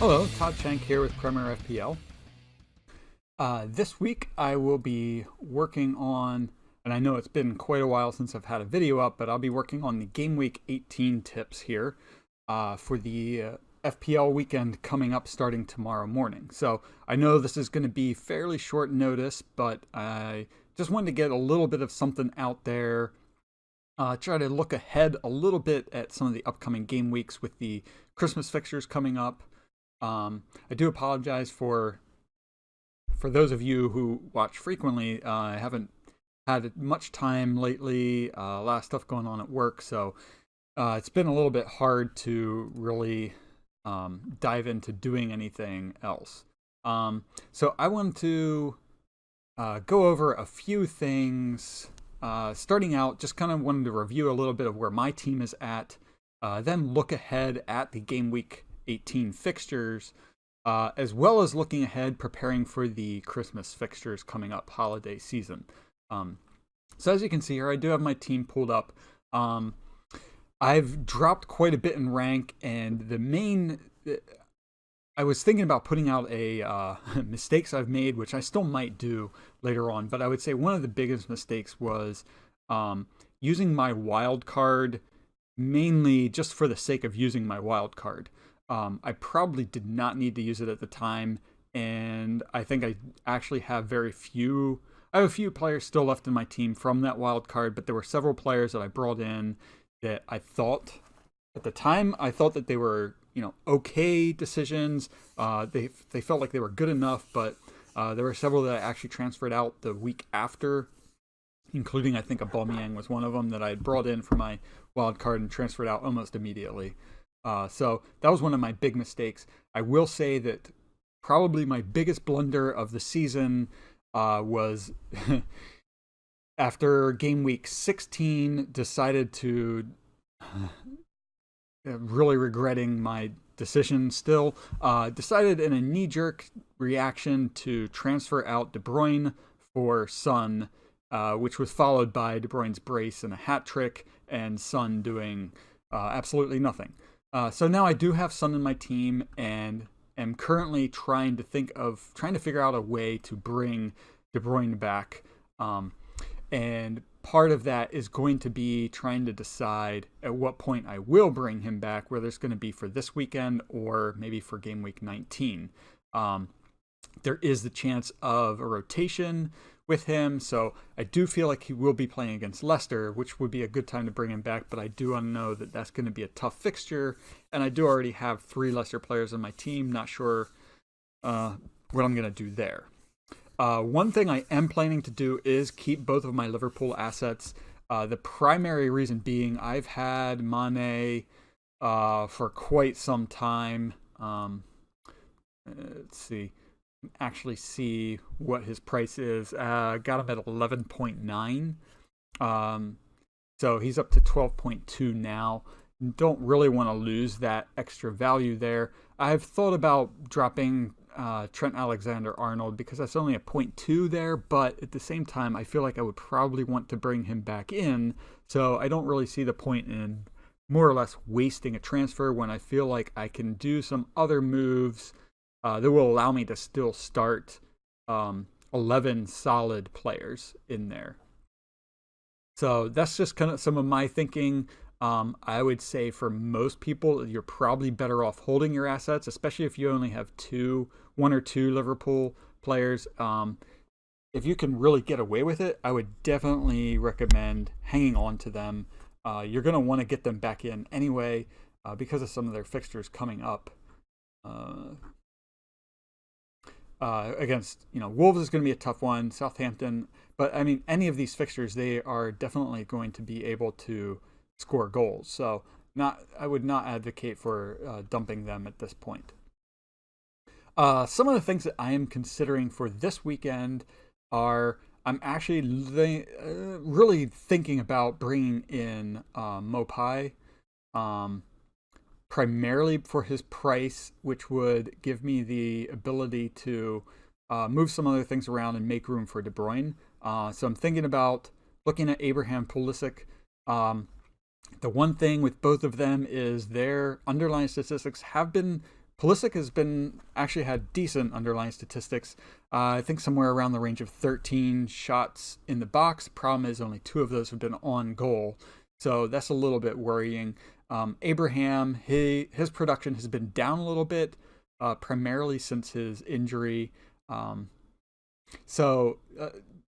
Hello, Todd Shank here with Premier FPL. This week I will be working on, and I know it's been quite a while since I've had a video up, but I'll be working on the Gameweek 18 tips here for the FPL weekend coming up starting tomorrow morning. So I know this is going to be fairly short notice, but I just wanted to get a little bit of something out there. Try to look ahead a little bit at some of the upcoming game weeks with the Christmas fixtures coming up. I do apologize for those of you who watch frequently. I haven't had much time lately. A lot of stuff going on at work, so it's been a little bit hard to really dive into doing anything else. So I want to go over a few things. Starting out, just kind of wanted to review a little bit of where my team is at, then look ahead at the Game Week 18 fixtures, as well as looking ahead, preparing for the Christmas fixtures coming up, holiday season. So as you can see here, I do have my team pulled up. I've dropped quite a bit in rank, and I was thinking about putting out a mistakes I've made, which I still might do later on, but I would say one of the biggest mistakes was using my wild card mainly just for the sake of using my wild card. I probably did not need to use it at the time, and I think I actually have I have a few players still left in my team from that wild card, but there were several players that I brought in that I thought, at the time, I thought that they were, okay decisions. They felt like they were good enough, but there were several that I actually transferred out the week after, including, I think, Aubameyang was one of them that I had brought in for my wild card and transferred out almost immediately. So that was one of my big mistakes. I will say that probably my biggest blunder of the season was after game week 16, decided to, really regretting my decision still, decided in a knee-jerk reaction to transfer out De Bruyne for Son, which was followed by De Bruyne's brace and a hat trick, and Son doing absolutely nothing. So now I do have Son in my team, and am currently trying to figure out a way to bring De Bruyne back. And part of that is going to be trying to decide at what point I will bring him back, whether it's going to be for this weekend or maybe for game week 19. There is the chance of a rotation with him, so I do feel like he will be playing against Leicester, which would be a good time to bring him back, but I do know that that's going to be a tough fixture, and I do already have 3 Leicester players on my team. Not sure what I'm going to do there. One thing I am planning to do is keep both of my Liverpool assets. The primary reason being I've had Mane for quite some time. Let's see. Actually see what his price is. Got him at 11.9. So he's up to 12.2 now. Don't really want to lose that extra value there. I've thought about dropping Trent Alexander-Arnold because that's only a 0.2 there, but at the same time, I feel like I would probably want to bring him back in, so I don't really see the point in more or less wasting a transfer when I feel like I can do some other moves that will allow me to still start 11 solid players in there. So that's just kind of some of my thinking. I would say for most people, you're probably better off holding your assets, especially if you only have 1 or 2 Liverpool players. If you can really get away with it, I would definitely recommend hanging on to them. You're going to want to get them back in anyway because of some of their fixtures coming up. Against, Wolves is going to be a tough one, Southampton, but I mean, any of these fixtures, they are definitely going to be able to score goals. So I would not advocate for dumping them at this point. Some of the things that I am considering for this weekend are I'm actually really thinking about bringing in Mopai, primarily for his price, which would give me the ability to move some other things around and make room for De Bruyne. So I'm thinking about looking at Abraham Pulisic. The one thing with both of them is their underlying statistics have been Pulisic has been actually had decent underlying statistics. I think somewhere around the range of 13 shots in the box. Problem is only 2 of those have been on goal, so that's a little bit worrying. Abraham, his production has been down a little bit, primarily since his injury. So a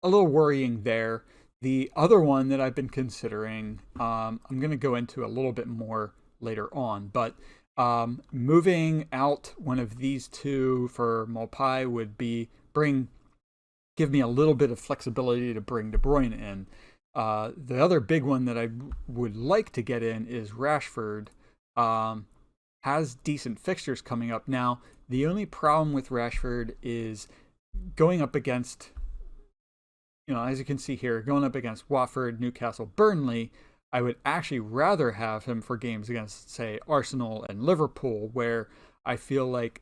little worrying there. The other one that I've been considering, I'm going to go into a little bit more later on, but moving out one of these two for Mopai would give me a little bit of flexibility to bring De Bruyne in. The other big one that I would like to get in is Rashford. Has decent fixtures coming up. Now, the only problem with Rashford is going up against, as you can see here, going up against Watford, Newcastle, Burnley. I would actually rather have him for games against, say, Arsenal and Liverpool, where I feel like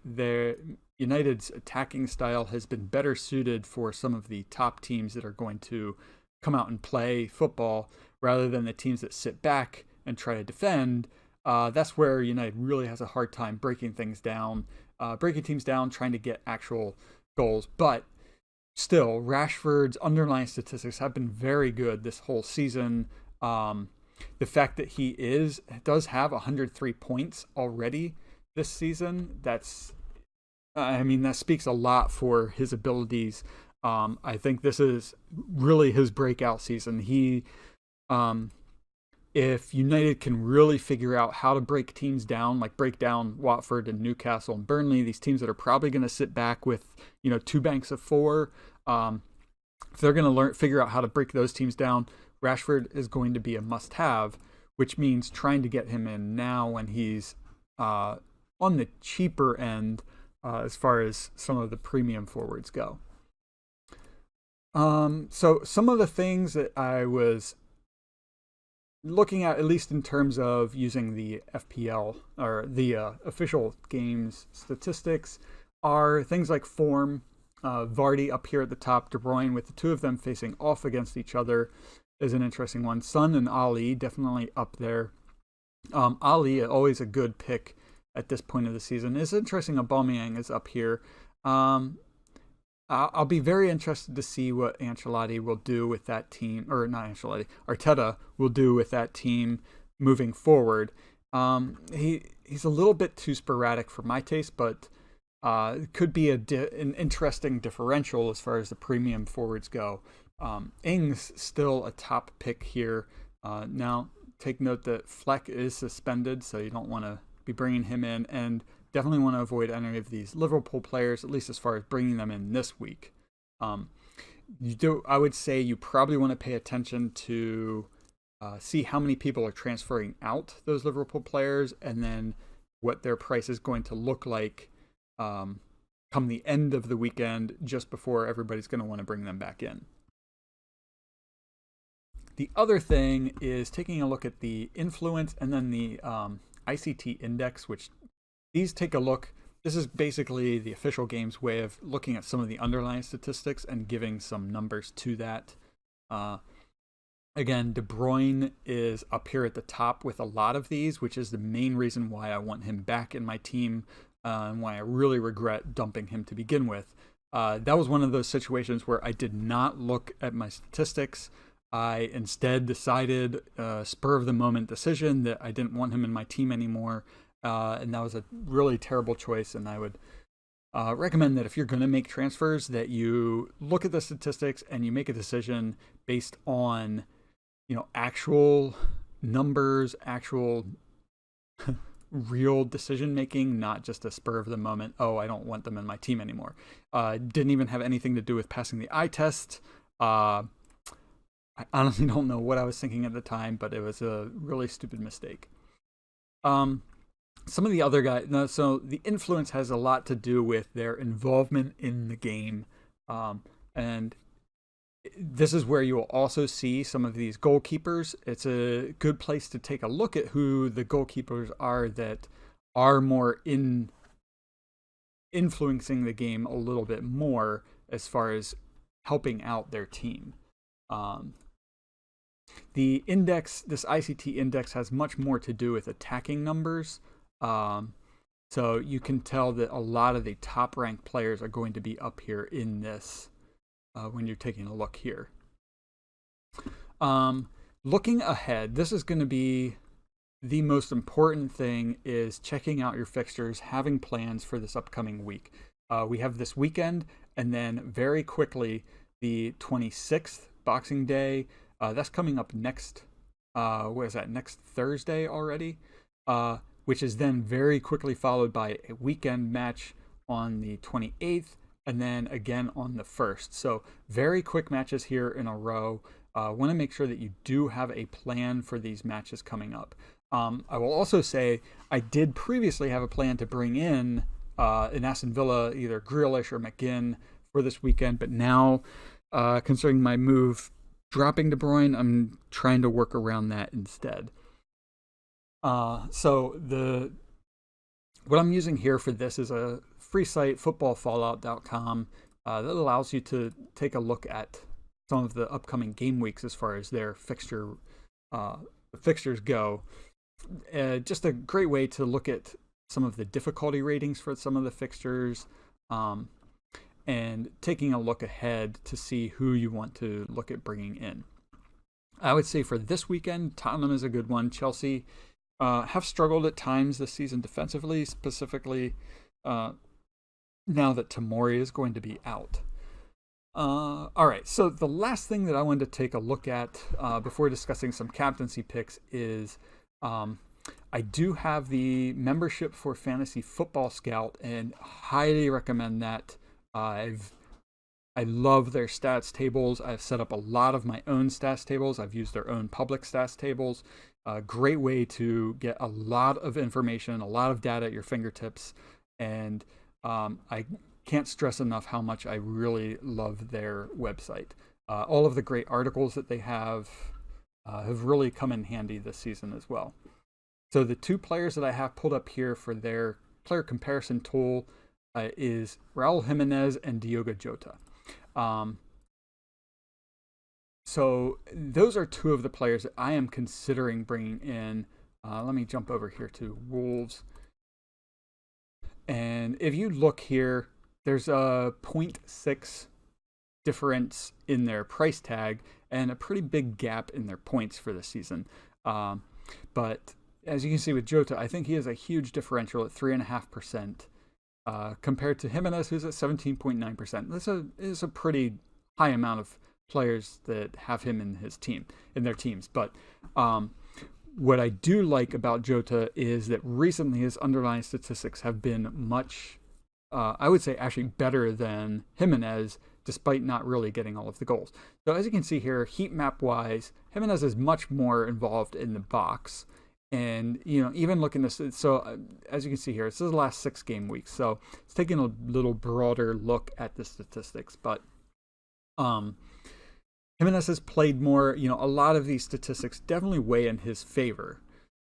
United's attacking style has been better suited for some of the top teams that are going to come out and play football, rather than the teams that sit back and try to defend. That's where United really has a hard time breaking teams down, trying to get actual goals. But still, Rashford's underlying statistics have been very good this whole season. The fact that he does have 103 points already this season, that speaks a lot for his abilities. I think this is really his breakout season. If United can really figure out how to break teams down, like break down Watford and Newcastle and Burnley, these teams that are probably going to sit back with, 2 banks of 4, if they're going to figure out how to break those teams down, Rashford is going to be a must-have, which means trying to get him in now when he's on the cheaper end as far as some of the premium forwards go. So some of the things that I was looking at least in terms of using the FPL or the official games statistics, are things like form. Vardy up here at the top, De Bruyne, with the two of them facing off against each other, is an interesting one. Son and Ali definitely up there. Ali, always a good pick at this point of the season. It's interesting Aubameyang is up here. I'll be very interested to see what Ancelotti will do with that team, or not Ancelotti, Arteta will do with that team moving forward. He's a little bit too sporadic for my taste, but it could be an interesting differential as far as the premium forwards go. Ings still a top pick here. Now, take note that Fleck is suspended, so you don't want to be bringing him in, and definitely want to avoid any of these Liverpool players, at least as far as bringing them in this week. I would say you probably want to pay attention to see how many people are transferring out those Liverpool players, and then what their price is going to look like come the end of the weekend, just before everybody's going to want to bring them back in. The other thing is taking a look at the influence and then the ICT index, which these take a look. This is basically the official game's way of looking at some of the underlying statistics and giving some numbers to that. Again, De Bruyne is up here at the top with a lot of these, which is the main reason why I want him back in my team and why I really regret dumping him to begin with. That was one of those situations where I did not look at my statistics. I instead decided, spur of the moment decision, that I didn't want him in my team anymore. And that was a really terrible choice. And I would recommend that if you're going to make transfers, that you look at the statistics and you make a decision based on, actual numbers, actual real decision making, not just a spur of the moment, oh, I don't want them in my team anymore. Didn't even have anything to do with passing the eye test. I honestly don't know what I was thinking at the time, but it was a really stupid mistake. Some of the other guys, so the influence has a lot to do with their involvement in the game. And this is where you will also see some of these goalkeepers. It's a good place to take a look at who the goalkeepers are that are more influencing the game a little bit more as far as helping out their team. The index, this ICT index, has much more to do with attacking numbers. So you can tell that a lot of the top ranked players are going to be up here in this when you're taking a look here. Looking ahead, this is going to be the most important thing, is checking out your fixtures, having plans for this upcoming week. We have this weekend, and then very quickly the 26th, Boxing Day. That's coming up next, what is that, next Thursday already? Which is then very quickly followed by a weekend match on the 28th, and then again on the 1st. So very quick matches here in a row. Want to make sure that you do have a plan for these matches coming up. I will also say I did previously have a plan to bring in in Aston Villa either Grealish or McGinn for this weekend, but now considering my move dropping De Bruyne, I'm trying to work around that instead. So what I'm using here for this is a free site, footballfallout.com, that allows you to take a look at some of the upcoming game weeks as far as their fixtures go. Just a great way to look at some of the difficulty ratings for some of the fixtures, and taking a look ahead to see who you want to look at bringing in. I would say for this weekend, Tottenham is a good one. Chelsea have struggled at times this season defensively, specifically now that Tomori is going to be out. All right, so the last thing that I wanted to take a look at before discussing some captaincy picks is I do have the membership for Fantasy Football Scout and highly recommend that. I love their stats tables. I've set up a lot of my own stats tables. I've used their own public stats tables. A great way to get a lot of information, a lot of data at your fingertips. And I can't stress enough how much I really love their website. All of the great articles that they have really come in handy this season as well. So the two players that I have pulled up here for their player comparison tool is Raul Jimenez and Diogo Jota. So those are two of the players that I am considering bringing in. Let me jump over here to Wolves. And if you look here, there's a 0.6 difference in their price tag and a pretty big gap in their points for the season. But as you can see with Jota, I think he has a huge differential at 3.5%. Compared to Jimenez, who's at 17.9%. This is a pretty high amount of players that have him in their teams. But what I do like about Jota is that recently his underlying statistics have been much, I would say actually better than Jimenez, despite not really getting all of the goals. So as you can see here, heat map wise, Jimenez is much more involved in the box. And, even looking at this, so as you can see here, this is the last 6 game weeks. So it's taking a little broader look at the statistics. But Jimenez has played more, a lot of these statistics definitely weigh in his favor.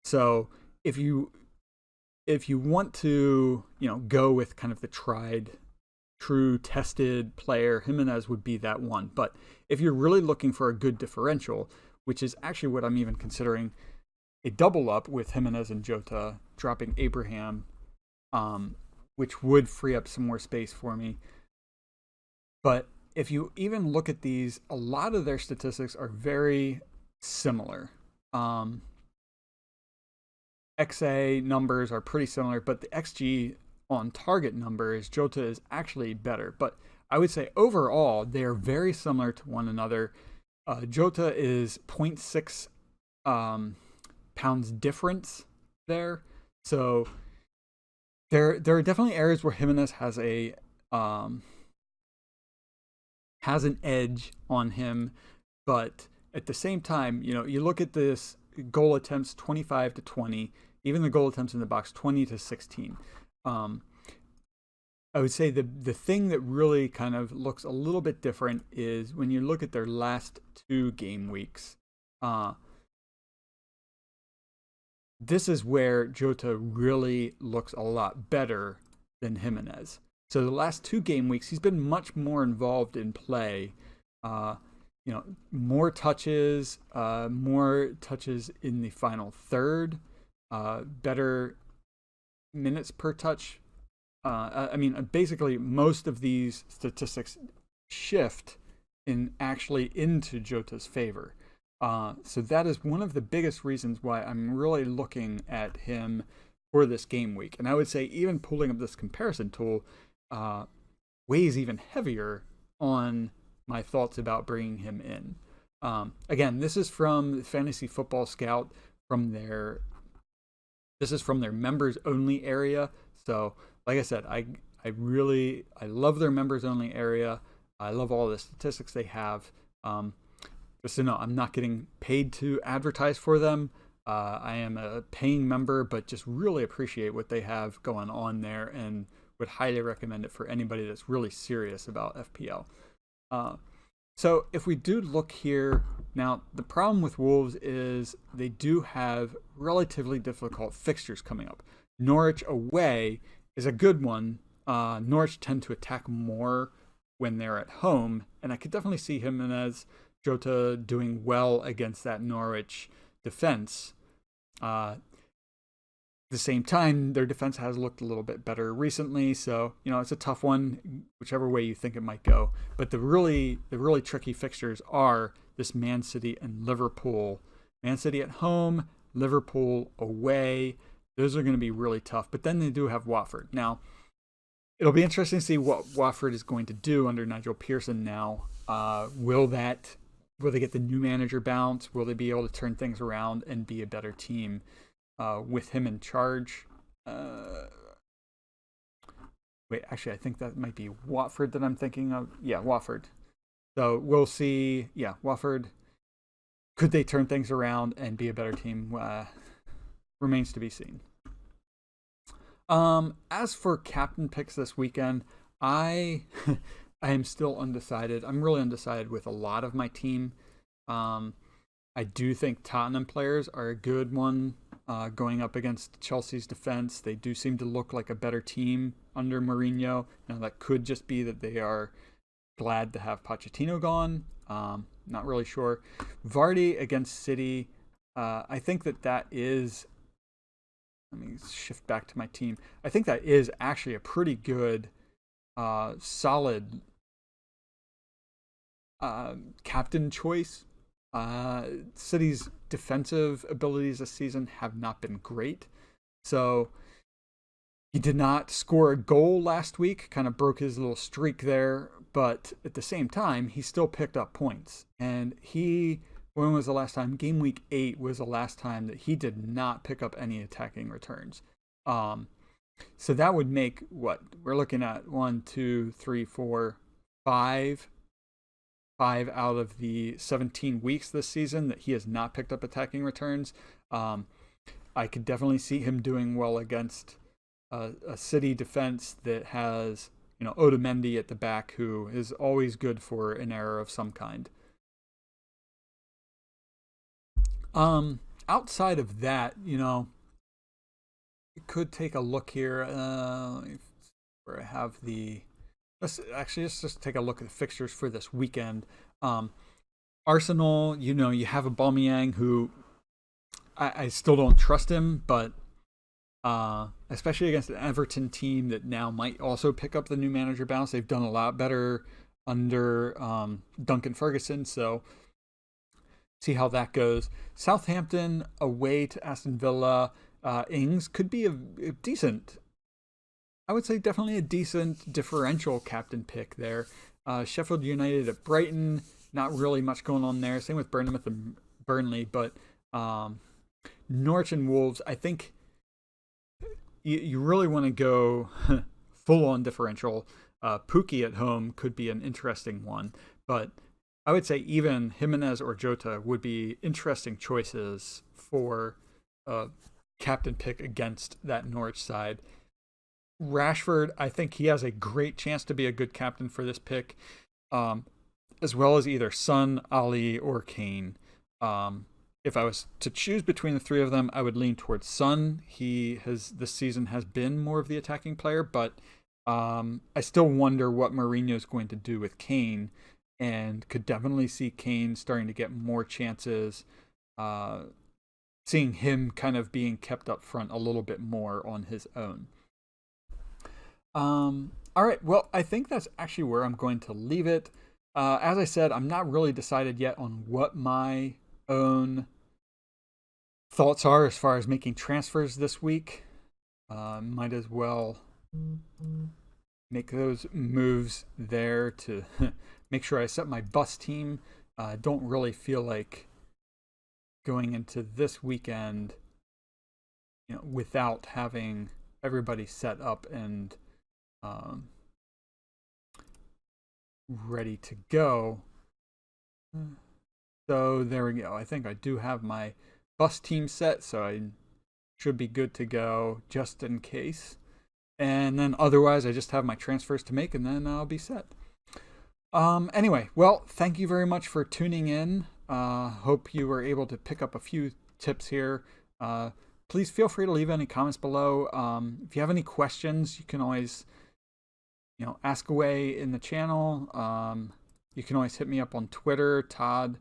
So if you want to, go with kind of the tried, true, tested player, Jimenez would be that one. But if you're really looking for a good differential, which is actually what I'm even considering, a double up with Jimenez and Jota, dropping Abraham, which would free up some more space for me. But if you even look at these, a lot of their statistics are very similar. XA numbers are pretty similar, but the XG on target numbers, Jota is actually better. But I would say overall, they are very similar to one another. Jota is 0.6 pounds difference there. So there are definitely areas where Jimenez has an edge on him, but at the same time, you look at this goal attempts 25 to 20, even the goal attempts in the box 20 to 16. I would say the thing that really kind of looks a little bit different is when you look at their last 2 game weeks. This is where Jota really looks a lot better than Jimenez. So the last 2 game weeks, he's been much more involved in play. More touches in the final third, better minutes per touch. I mean, basically, most of these statistics shift actually into Jota's favor. So that is one of the biggest reasons why I'm really looking at him for this game week. And I would say even pulling up this comparison tool weighs even heavier on my thoughts about bringing him in. Again, this is from Fantasy Football Scout this is from their members only area. So like I said, I love their members only area. I love all the statistics they have. Just so you know, I'm not getting paid to advertise for them. I am a paying member, but just really appreciate what they have going on there and would highly recommend it for anybody that's really serious about FPL. So if we do look here, now the problem with Wolves is they do have relatively difficult fixtures coming up. Norwich away is a good one. Norwich tend to attack more when they're at home, and I could definitely see him as Jota doing well against that Norwich defense. At the same time, their defense has looked a little bit better recently, so it's a tough one, whichever way you think it might go. But the really tricky fixtures are this Man City and Liverpool. Man City at home, Liverpool away. Those are going to be really tough. But then they do have Watford. Now, it'll be interesting to see what Watford is going to do under Nigel Pearson now. Will they get the new manager bounce? Will they be able to turn things around and be a better team with him in charge? Wait, actually, I think that might be Watford that I'm thinking of. Yeah, Watford. So we'll see. Yeah, Watford. Could they turn things around and be a better team? Remains to be seen. As for captain picks this weekend, I am still undecided. I'm really undecided with a lot of my team. I do think Tottenham players are a good one going up against Chelsea's defense. They do seem to look like a better team under Mourinho. Now, that could just be that they are glad to have Pochettino gone. Not really sure. Vardy against City. I think that is... Let me shift back to my team. I think that is actually a pretty good, solid captain choice. City's defensive abilities this season have not been great. So he did not score a goal last week, kind of broke his little streak there. But at the same time, he still picked up points. And when was the last time? Game week 8 was the last time that he did not pick up any attacking returns. So that would make what? We're looking at 1, 2, 3, 4, 5 out of the 17 weeks this season that he has not picked up attacking returns. I could definitely see him doing well against a City defense that has, Otamendi at the back, who is always good for an error of some kind. Outside of that, you could take a look here. Where I have let's just take a look at the fixtures for this weekend. Arsenal, you have Aubameyang, who I still don't trust him, but especially against an Everton team that now might also pick up the new manager bounce. They've done a lot better under Duncan Ferguson, so see how that goes. Southampton away to Aston Villa. Ings could be a decent, I would say definitely a decent differential captain pick there. Sheffield United at Brighton, not really much going on there. Same with Bournemouth and Burnley, but Norwich and Wolves, I think you really want to go full on differential. Pookie at home could be an interesting one, but I would say even Jimenez or Jota would be interesting choices for a captain pick against that Norwich side. Rashford, I think he has a great chance to be a good captain for this pick, as well as either Son, Ali, or Kane. If I was to choose between the three of them, I would lean towards Son. This season has been more of the attacking player, but I still wonder what Mourinho is going to do with Kane, and could definitely see Kane starting to get more chances seeing him kind of being kept up front a little bit more on his own. All right, well, I think that's actually where I'm going to leave it. As I said, I'm not really decided yet on what my own thoughts are as far as making transfers this week. Might as well make those moves there to make sure I set my bus team. Don't really feel like going into this weekend, without having everybody set up and ready to go. So there we go. I think I do have my bus team set, so I should be good to go just in case. And then otherwise, I just have my transfers to make, and then I'll be set. Anyway, well, thank you very much for tuning in. Hope you were able to pick up a few tips here. Please feel free to leave any comments below. If you have any questions, you can always ask away in the channel. You can always hit me up on Twitter. Todd_Shank,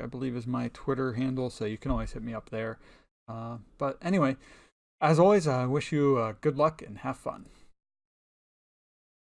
I believe, is my Twitter handle, so you can always hit me up there. But anyway, as always, I wish you good luck and have fun.